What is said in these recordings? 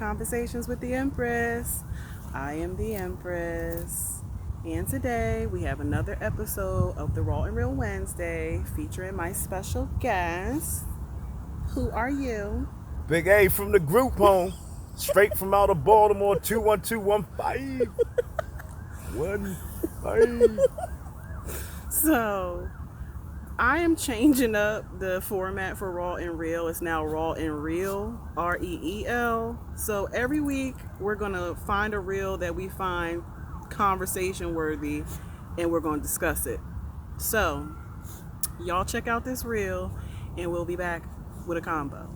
Conversations with the Empress. I am the Empress. And today we have another episode of the Raw and Real Wednesday featuring my special guest. Who are you? Big A from the group home. Straight from out of Baltimore, 21215. 15. So, I am changing up the format for Raw and Real. It's now Raw and Reel, REEL. So every week we're going to find a reel that we find conversation worthy and we're going to discuss it. So, y'all check out this reel and we'll be back with a combo.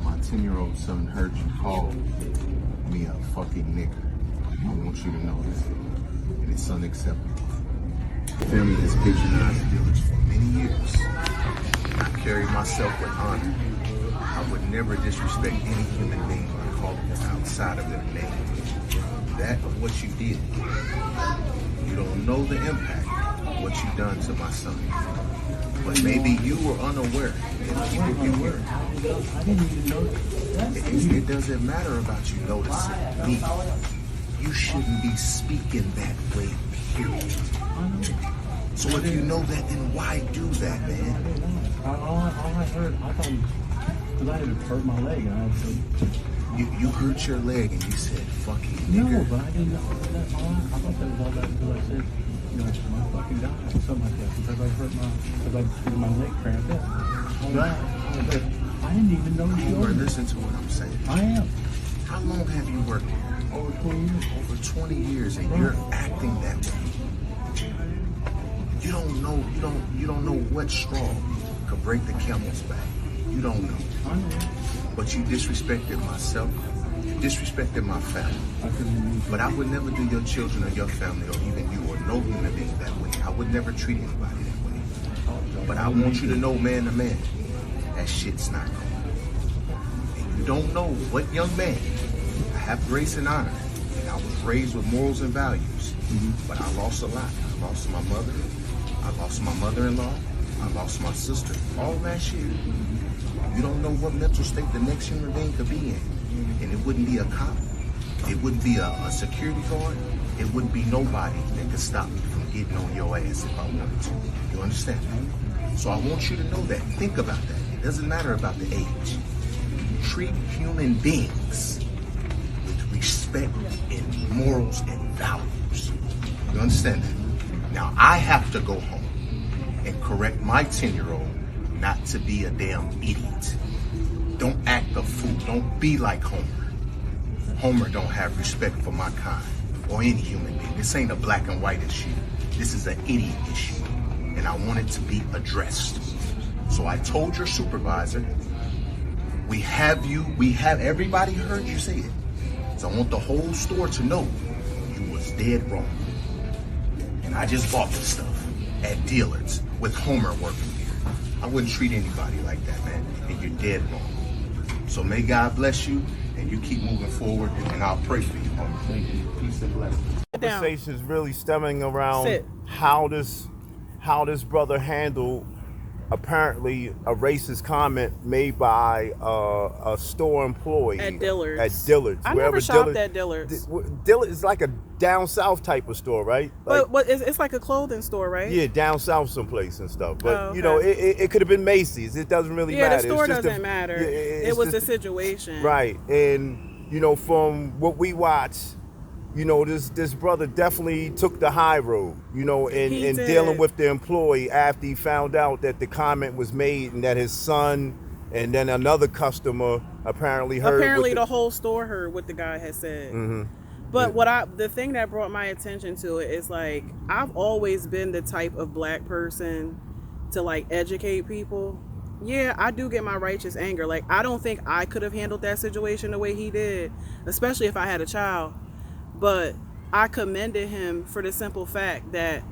My 10-year-old son heard you call me a fucking nigger. I want you to know this. And it's unacceptable. The family has patronized dealers for many years. I carry myself with honor. I would never disrespect any human being by calling them outside of their name. That of what you did. You don't know the impact of what you done to my son. But maybe you were unaware. And people get hurt. I didn't even notice. It doesn't matter about you noticing me. You shouldn't be speaking that way, period. So if you know that, then why do that, man? All I heard, I thought, because I had hurt my leg, and I said, You hurt your leg and you said, fucking no, nigger. but I didn't know. That's all I thought that was all that because I said, my fucking guy, or something like that, because I hurt my leg cramped up. But I didn't even know you Homer, were. listen to what I'm saying. I am. How long have you worked here? Over 20 years. Over 20 years, and you're acting that way. You don't know what straw could break the camel's back. You don't know. I know. But you disrespected myself. You disrespected my family. I couldn't even. But I would never do your children or your family or even you or no human being that way. I would never treat anybody that way. But I want you to know, man to man, that shit's not cool. And you don't know what young man. I have grace and honor. And I was raised with morals and values. But I lost a lot. I lost my mother. I lost my mother-in-law. I lost my sister. All last year. You don't know what mental state the next human being could be in. And it wouldn't be a cop. It wouldn't be a security guard. It wouldn't be nobody that could stop me from getting on your ass if I wanted to. You understand? So I want you to know that. Think about that. It doesn't matter about the age. Treat human beings with respect and morals and values. You understand that? Now I have to go home and correct my 10-year-old not to be a damn idiot. Don't act a fool. Don't be like Homer. Homer don't have respect for my kind or any human being. This ain't a black and white issue. This is an idiot issue. And I want it to be addressed. So I told your supervisor, we have everybody heard you say it. So I want the whole store to know you was dead wrong. And I just bought this stuff at dealers with Homer working here. I wouldn't treat anybody like that, man. And you're dead wrong. So may God bless you and you keep moving forward and I'll pray for you, Homer. Thank you. Peace and blessings. Conversation is really stemming around Sit. how this brother handled apparently a racist comment made by a store employee At Dillard's. At Dillard's. I wherever never shopped at Dillard's. Dillard's is like a down south type of store, right? Like, But it's like a clothing store, right? yeah, down south someplace and stuff. But Oh, you know, okay. it could have been Macy's. It doesn't really Yeah, matter. the store It's just doesn't matter. yeah, It was the just situation. right. And you know, from what we watched, you know, this brother definitely took the high road, you know, in He did. dealing with the employee after he found out that the comment was made and that his son and then another customer apparently heard. Apparently, the whole store heard what the guy had said. Mm-hmm. But the thing that brought my attention to it is like I've always been the type of black person to like educate people. Yeah, I do get my righteous anger. Like I don't think I could have handled that situation the way he did, especially if I had a child. But I commended him for the simple fact that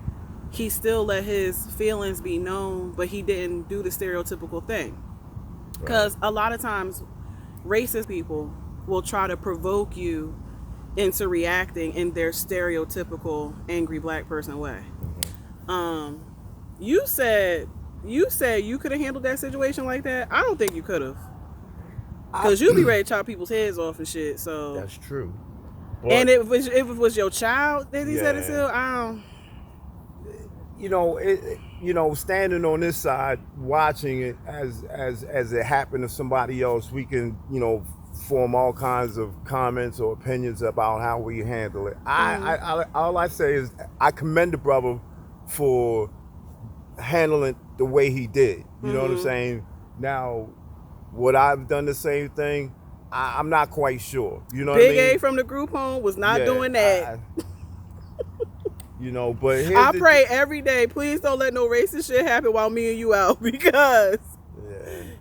he still let his feelings be known, but he didn't do the stereotypical thing. Because a lot of times, racist people will try to provoke you into reacting in their stereotypical angry black person way. You said you could have handled that situation like that. I don't think you could have. Cause you be ready to chop people's heads off and shit. So That's true. But, and if it was your child that he said it to, standing on this side, watching it as it happened to somebody else, we can, form all kinds of comments or opinions about how we handle it. All I say is I commend the brother for handling the way he did. You know what I'm saying? Now, would I've done the same thing? I'm not quite sure. You know Big what I mean? A from the group home was not doing that. But I pray every day, please don't let no racist shit happen while me and you out, because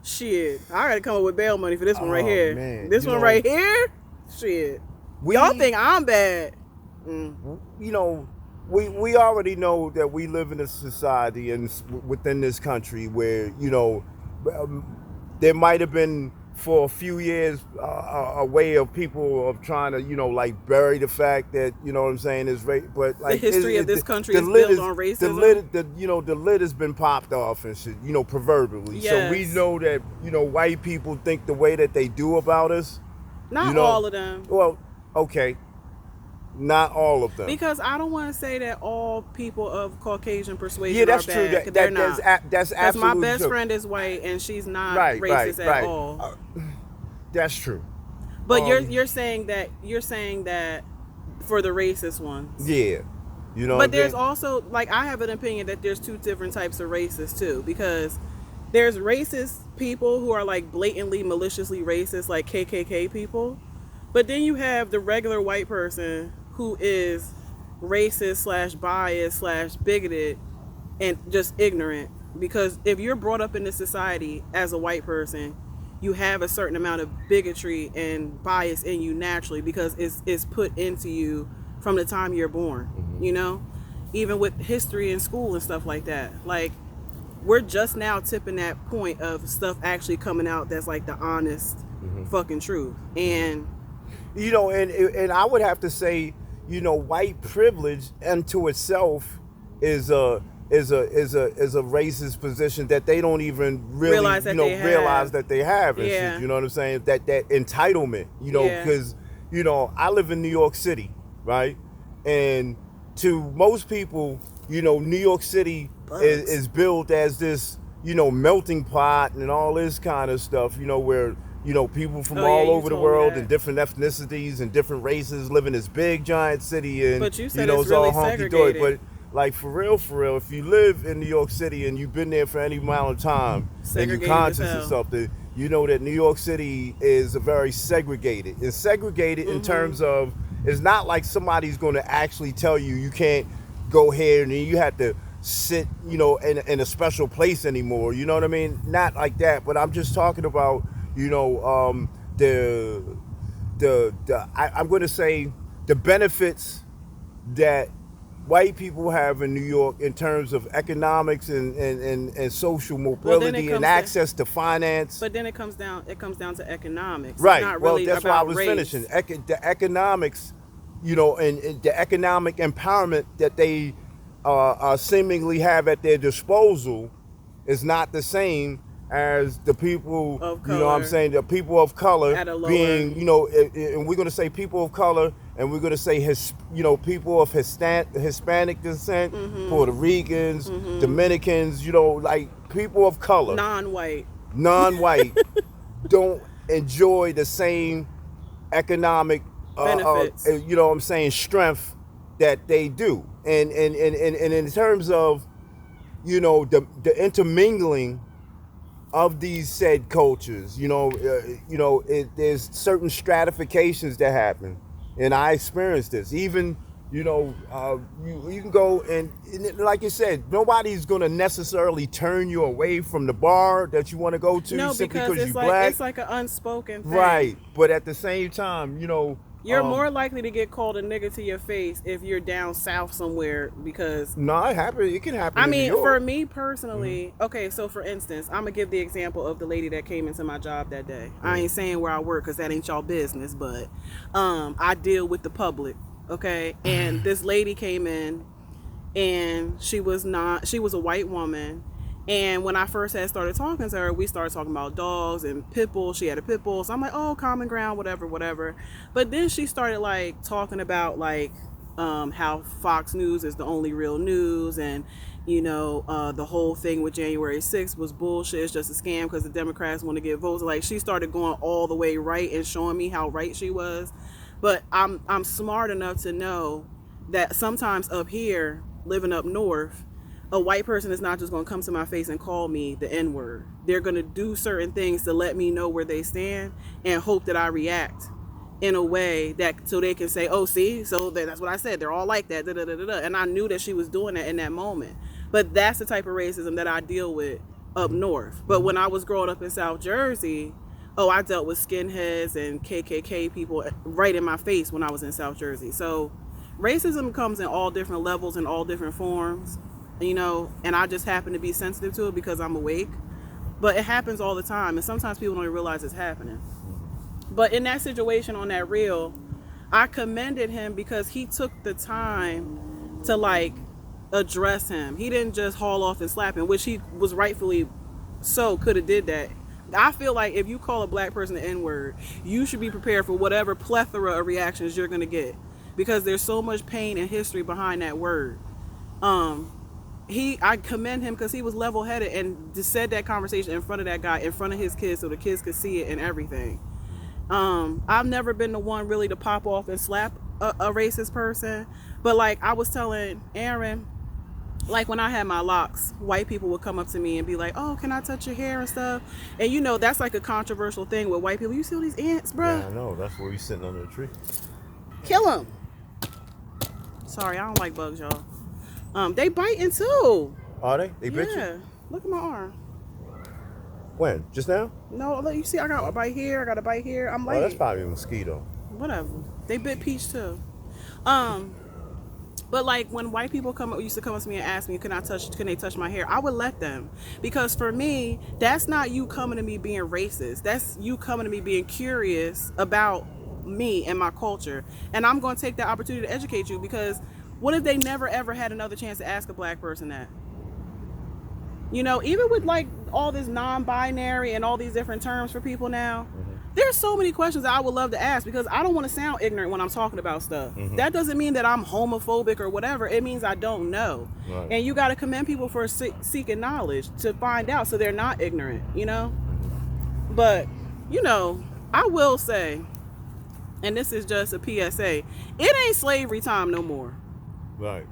shit, I gotta come up with bail money for this one right here. Man. This one right here, shit. Y'all think I'm bad? We already know that we live in a society and within this country where there might have been for a few years a way of people of trying to bury the fact that is rape, but like the history of this country is built on racism. The lid has been popped off and shit, proverbially. Yes. So we know that white people think the way that they do about us. Not all of them. Well, okay. Not all of them. Because I don't want to say that all people of Caucasian persuasion Yeah, that's are true. bad. They're not. That's absolutely my best true. friend is white and she's not Right, racist right. at all. That's true. But you're saying that for the racist ones. Yeah. But there's also, like, I have an opinion that there's two different types of racists too, because there's racist people who are like blatantly maliciously racist, like KKK people. But then you have the regular white person who is racist / biased / bigoted and just ignorant. Because if you're brought up in this society as a white person, you have a certain amount of bigotry and bias in you naturally, because it's put into you from the time you're born, even with history in school and stuff like that. Like, we're just now tipping that point of stuff actually coming out that's like the honest fucking truth. And and I would have to say, white privilege unto itself is a racist position that they don't even really realize that they have. And shit, you know what I'm saying? That entitlement, because I live in New York City, right? And to most people, New York City is built as this, melting pot and all this kind of stuff, where people from all over the world and different ethnicities and different races live in this big giant city, and but you said it's really all hunky dory. But like for real, if you live in New York City and you've been there for any amount of time and you're conscious of something, you know that New York City is very segregated. It's segregated in terms of, it's not like somebody's going to actually tell you can't go here and you have to sit, in a special place anymore. You know what I mean? Not like that. But I'm just talking about, I'm going to say the benefits that white people have in New York in terms of economics and social mobility and access to finance. But then it comes down to economics. Right. It's not really that's about why I was race. finishing. The economics, and the economic empowerment that they seemingly have at their disposal is not the same as the people of color. You know what I'm saying, the people of color At a lower, being, and we're going to say people of color, and we're going to say people of Hispanic descent, Puerto Ricans, Dominicans, like people of color, non-white don't enjoy the same economic benefits, strength that they do, and in terms of the intermingling of these said cultures, there's certain stratifications that happen, and I experienced this. Even you can go and like you said, nobody's going to necessarily turn you away from the bar that you want to go to simply because you're black. It's like an unspoken thing. Right, but at the same time, you're more likely to get called a nigga to your face if you're down south somewhere, because no, it happens. It can happen. I mean, for me personally, okay, so for instance, I'm gonna give the example of the lady that came into my job that day. I ain't saying where I work because that ain't y'all business, but I deal with the public, okay? And this lady came in, and she was a white woman, And when I first had started talking to her, we started talking about dogs and pit bulls. She had a pit bull. So I'm like, oh, common ground, whatever, whatever. But then she started like talking about like how Fox News is the only real news, and the whole thing with January 6th was bullshit. It's just a scam because the Democrats want to get votes. Like, she started going all the way right and showing me how right she was. But I'm smart enough to know that sometimes up here, living up north, a white person is not just going to come to my face and call me the N-word. They're going to do certain things to let me know where they stand and hope that I react in a way that so they can say, oh, see, so that's what I said. They're all like that. Da, da, da, da, da. And I knew that she was doing that in that moment. But that's the type of racism that I deal with up north. But when I was growing up in South Jersey, I dealt with skinheads and KKK people right in my face when I was in South Jersey. So racism comes in all different levels and all different forms. And I just happen to be sensitive to it because I'm awake. But it happens all the time, and sometimes people don't even realize it's happening. But in that situation on that reel, I commended him because he took the time to like address him. He didn't just haul off and slap him, which he was rightfully so could have did that. I feel like if you call a black person the N-word, you should be prepared for whatever plethora of reactions you're going to get, because there's so much pain and history behind that word. I commend him because he was level-headed and just said that conversation in front of that guy, in front of his kids, so the kids could see it and everything. I've never been the one really to pop off and slap a racist person, but like I was telling Aaron, like when I had my locks, white people would come up to me and be like, oh, can I touch your hair and stuff? And that's like a controversial thing with white people. You see all these ants, bro? Yeah, I know. That's where we sitting under a tree. Kill them. Sorry, I don't like bugs, y'all. They biting too. Are they? They bit you? Yeah. Look at my arm. When? Just now? No, look, you see I got a bite here, I got a bite here. I'm like, Oh, that's probably a mosquito. Whatever. They bit Peach too. But like when white people used to come up to me and ask me, can they touch my hair? I would let them, because for me, that's not you coming to me being racist. That's you coming to me being curious about me and my culture. And I'm going to take that opportunity to educate you, because what if they never ever had another chance to ask a black person that? Even with like all this non-binary and all these different terms for people now, there's so many questions that I would love to ask, because I don't want to sound ignorant when I'm talking about stuff. That doesn't mean that I'm homophobic or whatever. It means I don't know. Right. And you got to commend people for seeking knowledge to find out, so they're not ignorant, But, I will say, and this is just a PSA, it ain't slavery time no more. Right.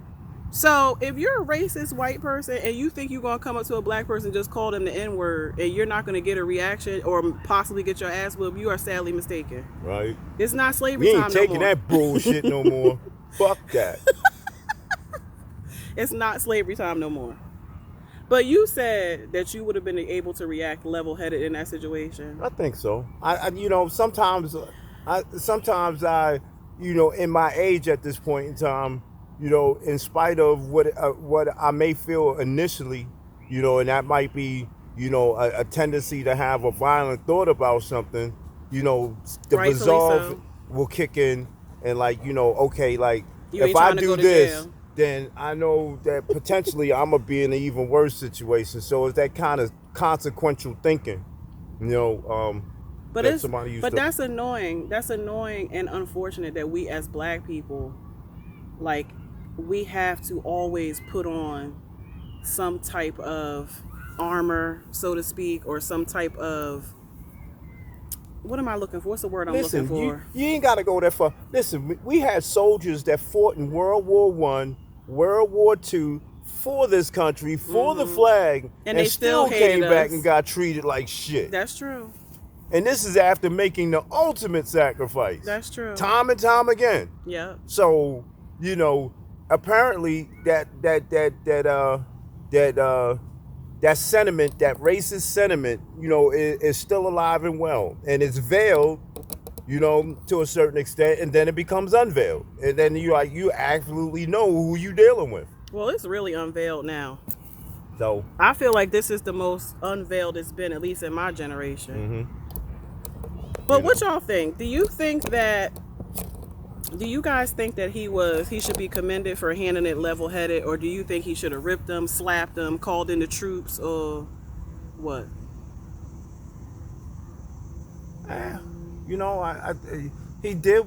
So if you're a racist white person and you think you're going to come up to a black person and just call them the N-word and you're not going to get a reaction or possibly get your ass whooped, you are sadly mistaken. Right. It's not slavery time no more. You ain't taking that bullshit no more. Fuck that. It's not slavery time no more. But you said that you would have been able to react level-headed in that situation. I think so. Sometimes I, in my age at this point in time, in spite of what I may feel initially, and that might be, a tendency to have a violent thought about something, the resolve will kick in, and okay, if I do this, then I know that potentially I'm gonna be in an even worse situation. So it's that kind of consequential thinking, But that's annoying. That's annoying and unfortunate that we as black people, we have to always put on some type of armor, so to speak, or some type of, what am I looking for? What's the word I'm looking for? You ain't got to go that far. Listen, we had soldiers that fought in World War I, World War II, for this country, for the flag, and they still came back and got treated like shit. That's true. And this is after making the ultimate sacrifice. That's true. Time and time again. Yeah. So, apparently that sentiment, that racist sentiment, is still alive and well, and it's veiled, to a certain extent, and then it becomes unveiled, and then you absolutely know who you dealing with. Well, it's really unveiled now. So I feel like this is the most unveiled it's been, at least in my generation. But what y'all think? Do you think that Do you guys think that he should be commended for handling it level-headed, or do you think he should have ripped them, slapped them, called in the troops, or what? You know, he did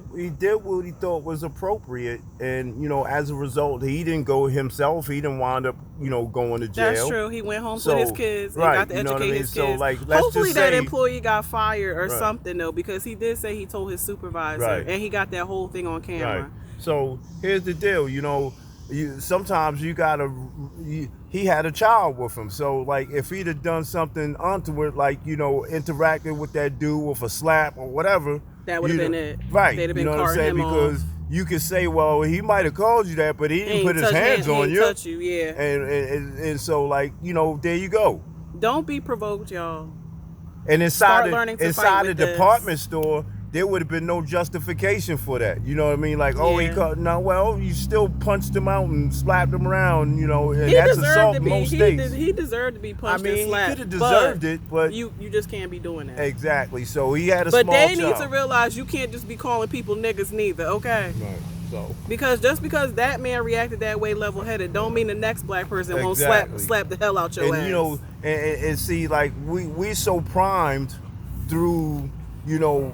what he thought was appropriate, and you know, as a result, he didn't go himself. He didn't wind up, you know, going to jail. That's true. He went home with his kids and got to you know educate what I mean? his So, kids. like, let's Hopefully just that say, employee got fired or something though, because he did say he told his supervisor, and he got that whole thing on camera. Right. So here's the deal, you know, sometimes you gotta. He had a child with him, so like if he'd have done something untoward, like you know, interacted with that dude with a slap or whatever, that would have been it. Right. They'd have been you know what I'm saying? Because you could say, well, he might have called you that, but he didn't put his hands on you. Touch you, yeah. And so like you know, there you go. Don't be provoked, y'all. And inside the this. department store, there would have been no justification for that. You know what I mean? Like, oh, he caught. No, well, you still punched him out and slapped him around. You know, and that's assault in most states. He deserved to be punched and slapped. He could have deserved it, but you just can't be doing that. Exactly. So he had a small child. But they need to realize you can't just be calling people niggas neither. Okay. Right. So. Because just because that man reacted that way level-headed, don't mean the next black person won't slap the hell out your ass. And you know, and see, like we so primed through, you know,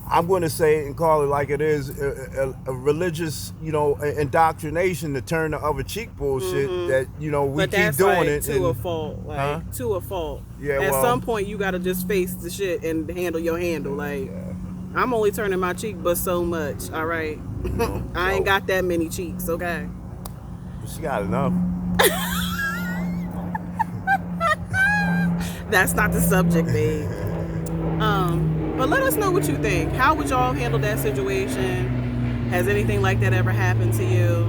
I'm going to say it and call it like it is, a religious, you know, indoctrination to turn the other cheek bullshit that, you know, we keep doing it. To a fault. Like, to a fault. Yeah, At some point, you got to just face the shit and handle your handle. Like, I'm only turning my cheek but so much, all right? I ain't got that many cheeks, okay? She got enough. That's not the subject, babe. But let us know what you think. How would y'all handle that situation? Has anything like that ever happened to you?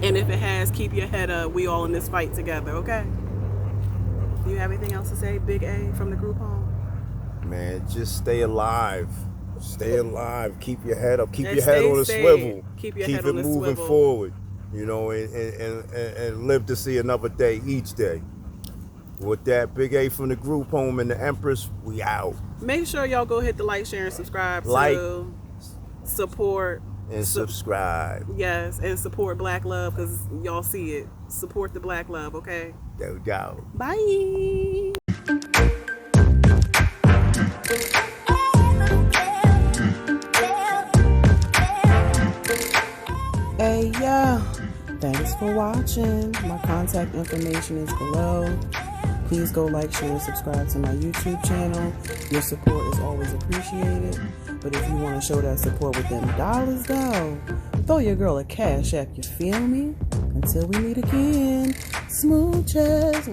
And if it has, keep your head up. We all in this fight together, okay? Do you have anything else to say, Big A from the group home? Man, just stay alive. Stay alive. Keep your head up. Keep your head on a swivel. Keep your head on a swivel. Keep it moving forward. You know, and live to see another day each day. With that, Big A from the group home and the Empress, we out. Make sure y'all go hit the like, share, and subscribe to support. And subscribe. Yes, and support Black Love because y'all see it. Support the Black Love, okay? There we go. Bye. Hey, yo. Thanks for watching. My contact information is below. Please go like, share, and subscribe to my YouTube channel. Your support is always appreciated. But if you want to show that support with them dollars, though, throw your girl a cash app, you feel me? Until we meet again, smooches.